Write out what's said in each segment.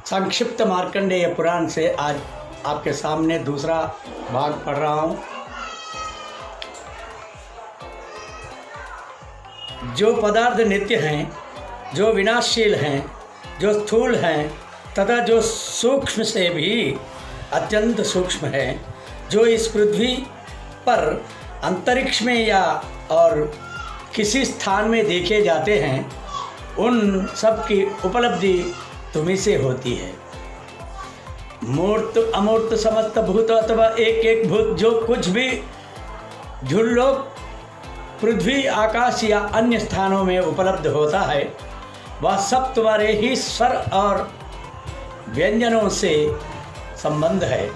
संक्षिप्त मार्कंडेय पुराण से आज आपके सामने दूसरा भाग पढ़ रहा हूँ। जो पदार्थ नित्य हैं, जो विनाशशील हैं, जो स्थूल हैं तथा जो सूक्ष्म से भी अत्यंत सूक्ष्म हैं, जो इस पृथ्वी पर अंतरिक्ष में या और किसी स्थान में देखे जाते हैं, उन सब की उपलब्धि तुम्ही से होती है। मूर्त अमूर्त समस्त भूत अथवा एक एक भूत जो कुछ भी झुल्लोक पृथ्वी आकाश या अन्य स्थानों में उपलब्ध होता है, वह सब तुम्हारे ही स्वर और व्यंजनों से संबंध है।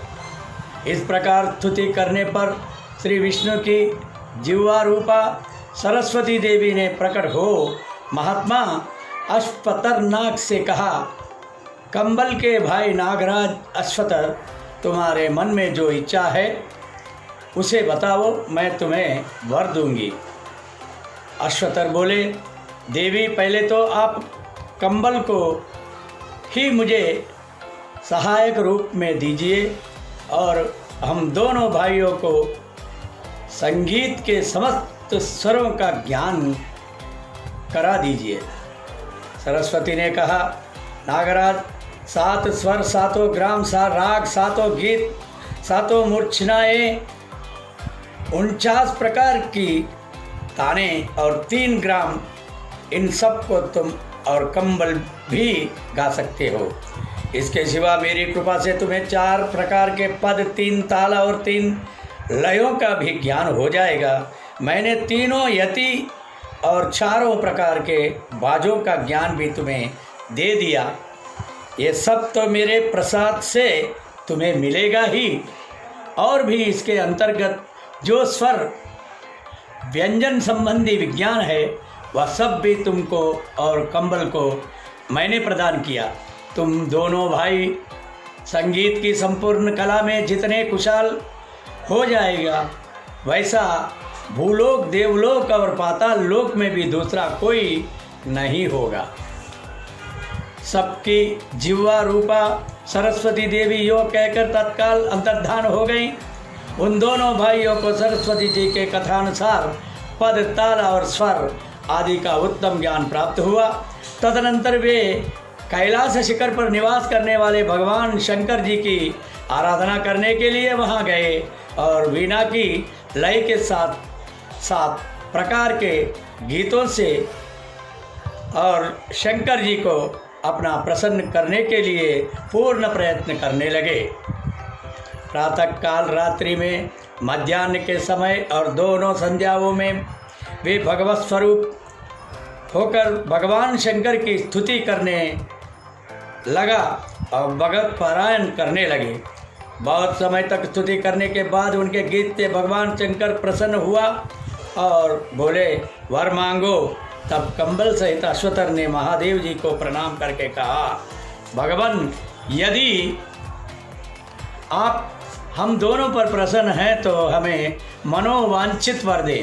इस प्रकार स्तुति करने पर श्री विष्णु की जिह्वा रूपा सरस्वती देवी ने प्रकट हो महात्मा अश्वतरनाग से कहा, कंबल के भाई नागराज अश्वतर, तुम्हारे मन में जो इच्छा है उसे बताओ, मैं तुम्हें वर दूंगी। अश्वतर बोले, देवी पहले तो आप कंबल को ही मुझे सहायक रूप में दीजिए और हम दोनों भाइयों को संगीत के समस्त स्वरों का ज्ञान करा दीजिए। सरस्वती ने कहा, नागराज, 7 स्वर, 7 ग्राम, 7 राग, 7 गीत, 7 मूर्छनाएँ, 49 प्रकार की ताने और 3 ग्राम, इन सब को तुम और कंबल भी गा सकते हो। इसके सिवा मेरी कृपा से तुम्हें 4 प्रकार के पद, 3 ताल और 3 लयों का भी ज्ञान हो जाएगा। मैंने तीनों यति और 4 प्रकार के बाजों का ज्ञान भी तुम्हें दे दिया। ये सब तो मेरे प्रसाद से तुम्हें मिलेगा ही, और भी इसके अंतर्गत जो स्वर व्यंजन संबंधी विज्ञान है वह सब भी तुमको और कंबल को मैंने प्रदान किया। तुम दोनों भाई संगीत की संपूर्ण कला में जितने कुशल हो जाएगा, वैसा भूलोक, देवलोक और पाताल लोक में भी दूसरा कोई नहीं होगा। सबकी जिह्वा रूपा सरस्वती देवी यो कहकर तत्काल अंतर्धान हो गई। उन दोनों भाइयों को सरस्वती जी के कथानुसार पद, ताल और स्वर आदि का उत्तम ज्ञान प्राप्त हुआ। तदनंतर वे कैलाश शिखर पर निवास करने वाले भगवान शंकर जी की आराधना करने के लिए वहां गए और वीणा की लय के साथ 7 प्रकार के गीतों से और शंकर जी को अपना प्रसन्न करने के लिए पूर्ण प्रयत्न करने लगे। प्रातःकाल, रात्रि में, मध्याह्न के समय और दोनों संध्याओं में वे भगवत स्वरूप होकर भगवान शंकर की स्तुति करने लगा और भगवत पारायण करने लगे। बहुत समय तक स्तुति करने के बाद उनके गीत से भगवान शंकर प्रसन्न हुआ और बोले, वर मांगो। तब कंबल सहित अश्वतर ने महादेव जी को प्रणाम करके कहा, भगवान, यदि आप हम दोनों पर प्रसन्न हैं तो हमें मनोवांछित वर दे।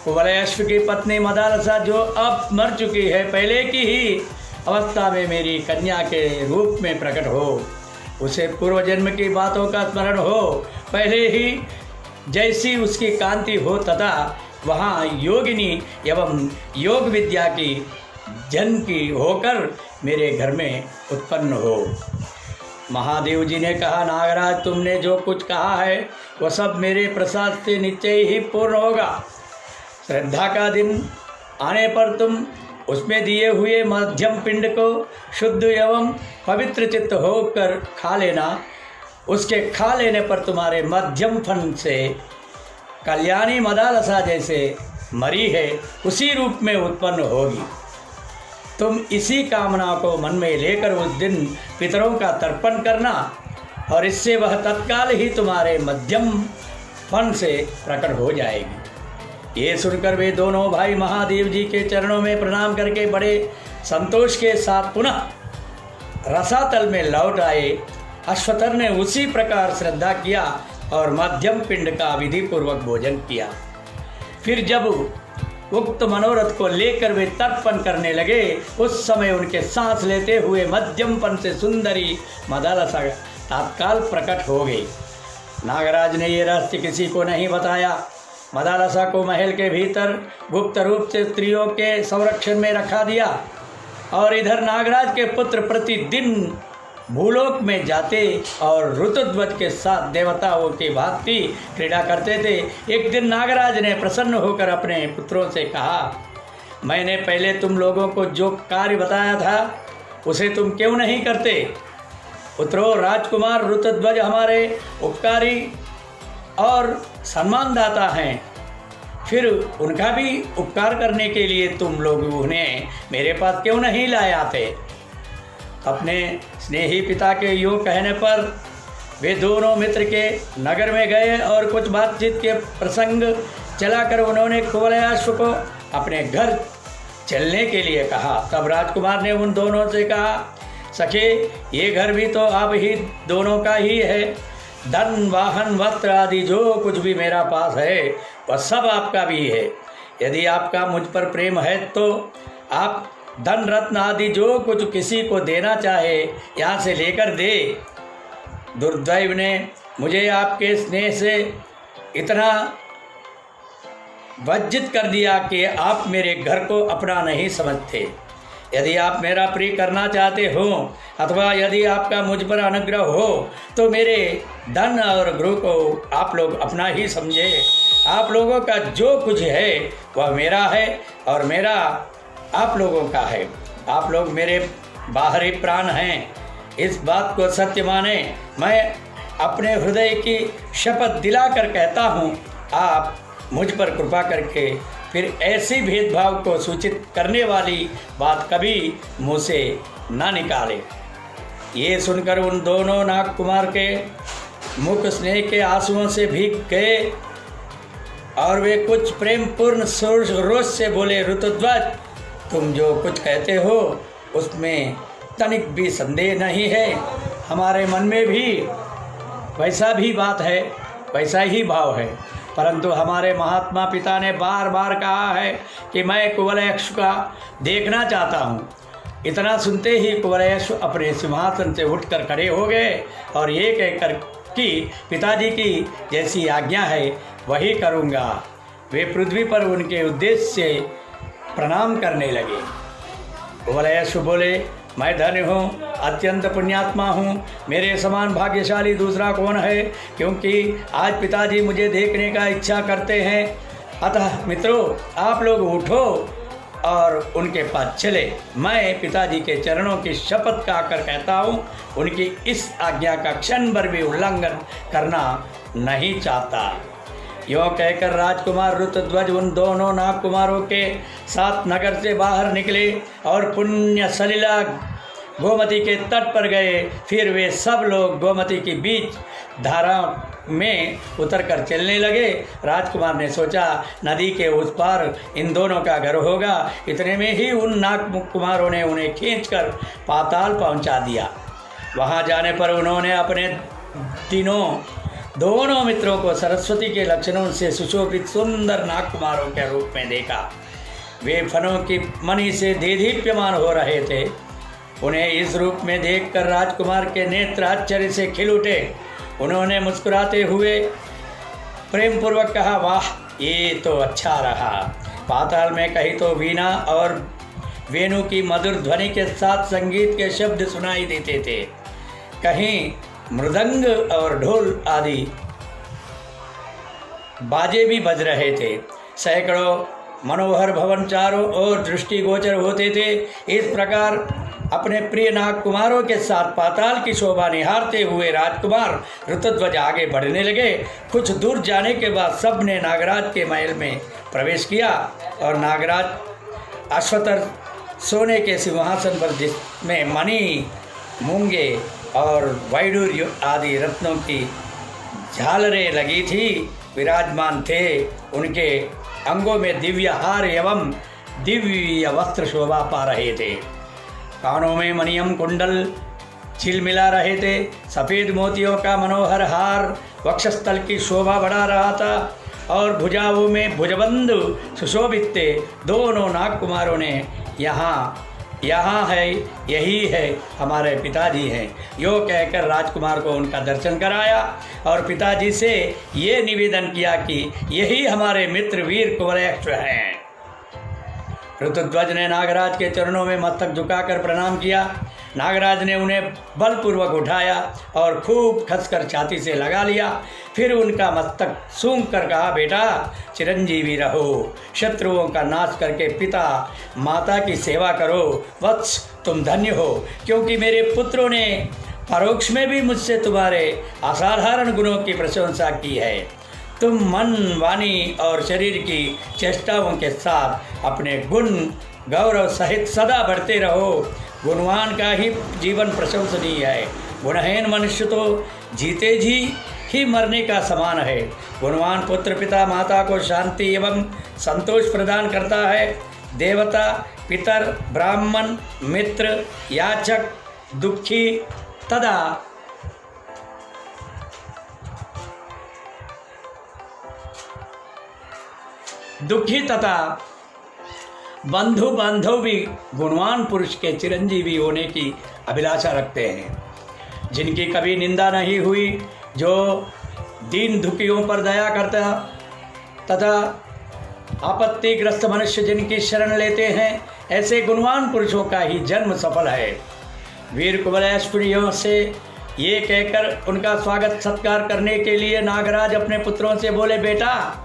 कुवलय अश्व की पत्नी मदालसा जो अब मर चुकी है, पहले की ही अवस्था में मेरी कन्या के रूप में प्रकट हो, उसे पूर्व जन्म की बातों का स्मरण हो, पहले ही जैसी उसकी कांति हो तथा वहाँ योगिनी एवं योग विद्या की जन्म की होकर मेरे घर में उत्पन्न हो। महादेव जी ने कहा, नागराज, तुमने जो कुछ कहा है वह सब मेरे प्रसाद से निश्चय ही पूर्ण होगा। श्रद्धा का दिन आने पर तुम उसमें दिए हुए मध्यम पिंड को शुद्ध एवं पवित्र चित्त होकर खा लेना। उसके खा लेने पर तुम्हारे मध्यम फन से कल्याणी मदालसा जैसे मरी है उसी रूप में उत्पन्न होगी। तुम इसी कामना को मन में लेकर उस दिन पितरों का तर्पण करना और इससे वह तत्काल ही तुम्हारे मध्यम फन से प्रकट हो जाएगी। ये सुनकर वे दोनों भाई महादेव जी के चरणों में प्रणाम करके बड़े संतोष के साथ पुनः रसातल में लौट आए। अश्वतर ने उसी प्रकार श्रद्धा किया और मध्यम पिंड का विधि पूर्वक भोजन किया। फिर जब उक्त मनोरथ को लेकर वे तर्पण करने लगे, उस समय उनके सांस लेते हुए मध्यमपन से सुंदरी मदालसा तत्काल प्रकट हो गई। नागराज ने ये रहस्य किसी को नहीं बताया। मदालसा को महल के भीतर गुप्त रूप से स्त्रियों के संरक्षण में रखा दिया और इधर नागराज के पुत्र प्रतिदिन भूलोक में जाते और ऋतुध्वज के साथ देवताओं की भांति क्रीड़ा करते थे। एक दिन नागराज ने प्रसन्न होकर अपने पुत्रों से कहा, मैंने पहले तुम लोगों को जो कार्य बताया था उसे तुम क्यों नहीं करते? पुत्रों, राजकुमार ऋतुध्वज हमारे उपकारी और सम्मानदाता हैं, फिर उनका भी उपकार करने के लिए तुम लोग उन्हें मेरे पास क्यों नहीं लाए आते? अपने स्नेही पिता के यूँ कहने पर वे दोनों मित्र के नगर में गए और कुछ बातचीत के प्रसंग चलाकर उन्होंने कुवलयाश्व को अपने घर चलने के लिए कहा। तब राजकुमार ने उन दोनों से कहा, सखे, ये घर भी तो आप ही दोनों का ही है। धन, वाहन, वस्त्र आदि जो कुछ भी मेरा पास है वह सब आपका भी है। यदि आपका मुझ पर प्रेम है तो आप धन रत्न आदि जो कुछ किसी को देना चाहे यहाँ से लेकर दे। दुर्दैव ने मुझे आपके स्नेह से इतना वंचित कर दिया कि आप मेरे घर को अपना नहीं समझते। यदि आप मेरा प्रिय करना चाहते हो अथवा यदि आपका मुझ पर अनुग्रह हो तो मेरे धन और गृह को आप लोग अपना ही समझे। आप लोगों का जो कुछ है वह मेरा है और मेरा आप लोगों का है। आप लोग मेरे बाहरी प्राण हैं, इस बात को सत्य माने। मैं अपने हृदय की शपथ दिलाकर कहता हूँ, आप मुझ पर कृपा करके फिर ऐसी भेदभाव को सूचित करने वाली बात कभी मुँह से ना निकाले। ये सुनकर उन दोनों नागकुमार के मुख स्नेह के आंसुओं से भीग गए और वे कुछ प्रेमपूर्ण रोष से बोले, ऋतुध्वज, तुम जो कुछ कहते हो उसमें तनिक भी संदेह नहीं है। हमारे मन में भी वैसा भी बात है, वैसा ही भाव है, परंतु हमारे महात्मा पिता ने बार बार कहा है कि मैं कुवलयाश्व का देखना चाहता हूँ। इतना सुनते ही कुवलयाश्व अपने सिंहासन से उठकर खड़े हो गए और ये कहकर कि पिताजी की जैसी आज्ञा है वही करूँगा, वे पृथ्वी पर उनके उद्देश्य से प्रणाम करने लगे। कुवलयाश्व बोले, मैं धन्य हूँ, अत्यंत पुण्यात्मा हूँ, मेरे समान भाग्यशाली दूसरा कौन है, क्योंकि आज पिताजी मुझे देखने का इच्छा करते हैं। अतः मित्रों, आप लोग उठो और उनके पास चले। मैं पिताजी के चरणों की शपथ खाकर कहता हूँ, उनकी इस आज्ञा का क्षण भर भी उल्लंघन करना नहीं चाहता। यों कहकर राजकुमार ऋतुध्वज उन दोनों नागकुमारों के साथ नगर से बाहर निकले और पुण्य सलिला गोमती के तट पर गए। फिर वे सब लोग गोमती के बीच धारा में उतरकर चलने लगे। राजकुमार ने सोचा, नदी के उस पार इन दोनों का घर होगा। इतने में ही उन नागकुमारों ने उन्हें खींचकर पाताल पहुंचा दिया। वहां जाने पर उन्होंने अपने दोनों मित्रों को सरस्वती के लक्षणों से सुशोभित सुंदर नागकुमारों के रूप में देखा। वे फनों की मणि से देदीप्यमान हो रहे थे। उन्हें इस रूप में देखकर राजकुमार के नेत्र आश्चर्य से खिल उठे। उन्होंने मुस्कुराते हुए प्रेमपूर्वक कहा, वाह, ये तो अच्छा रहा। पाताल में कहीं तो वीणा और वेणु की मधुर ध्वनि के साथ संगीत के शब्द सुनाई देते थे, कहीं मृदंग और ढोल आदि बाजे भी बज रहे थे। सैकड़ों मनोहर भवन चारों ओर दृष्टिगोचर होते थे। इस प्रकार अपने प्रिय नागकुमारों के साथ पाताल की शोभा निहारते हुए राजकुमार ऋतुध्वज आगे बढ़ने लगे। कुछ दूर जाने के बाद सब ने नागराज के महल में प्रवेश किया और नागराज अश्वतर सोने के सिंहासन पर, जिसमें मणि, मूंगे और वैडूर्य आदि रत्नों की झालरें लगी थी, विराजमान थे। उनके अंगों में दिव्य हार एवं दिव्य वस्त्र शोभा पा रहे थे। कानों में मणियम कुंडल झिलमिला रहे थे। सफ़ेद मोतियों का मनोहर हार वक्षस्थल की शोभा बढ़ा रहा था। और भुजाओं में भुजबंधु सुशोभित थे। दोनों नागकुमारों ने यहाँ है, यही है हमारे पिताजी हैं, यो कहकर राजकुमार को उनका दर्शन कराया और पिताजी से ये निवेदन किया कि यही हमारे मित्र वीर कुवलयाक्ष हैं। ऋतुध्वज ने नागराज के चरणों में मस्तक झुकाकर प्रणाम किया। नागराज ने उन्हें बलपूर्वक उठाया और खूब खसकर छाती से लगा लिया। फिर उनका मस्तक सूंघ कर कहा, बेटा चिरंजीवी रहो, शत्रुओं का नाश करके पिता माता की सेवा करो। वत्स तुम धन्य हो, क्योंकि मेरे पुत्रों ने परोक्ष में भी मुझसे तुम्हारे असाधारण गुणों की प्रशंसा की है। तुम मन, वाणी और शरीर की चेष्टाओं के साथ अपने गुण गौरव सहित सदा बढ़ते रहो। गुणवान का ही जीवन प्रशंसनीय है, गुणहीन मनुष्य तो जीते जी ही मरने का समान है। गुणवान पुत्र पिता माता को शांति एवं संतोष प्रदान करता है। देवता, पितर, ब्राह्मण, मित्र, याचक, दुखी तथा बंधु बांधव भी गुणवान पुरुष के चिरंजीवी होने की अभिलाषा रखते हैं। जिनकी कभी निंदा नहीं हुई, जो दीन दुखियों पर दया करता तथा आपत्तिग्रस्त मनुष्य जिनकी शरण लेते हैं, ऐसे गुणवान पुरुषों का ही जन्म सफल है। वीर कुवलयाश्विनियों से ये कहकर उनका स्वागत सत्कार करने के लिए नागराज अपने पुत्रों से बोले, बेटा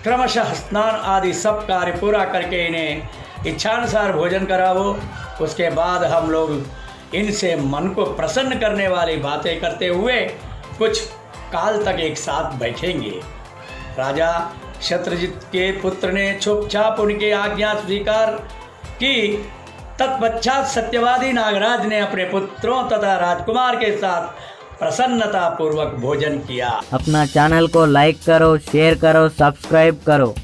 क्रमशः स्नान आदि सब कार्य पूरा करके इन्हें इच्छानुसार भोजन करावो। उसके बाद हम लोग इनसे मन को प्रसन्न करने वाली बातें करते हुए कुछ काल तक एक साथ बैठेंगे। राजा शत्रुजित के पुत्र ने चुपचाप उनकी आज्ञा स्वीकार की। तत्पश्चात सत्यवादी नागराज ने अपने पुत्रों तथा राजकुमार के साथ प्रसन्नता पूर्वक भोजन किया। अपना चैनल को लाइक करो, शेयर करो, सब्सक्राइब करो।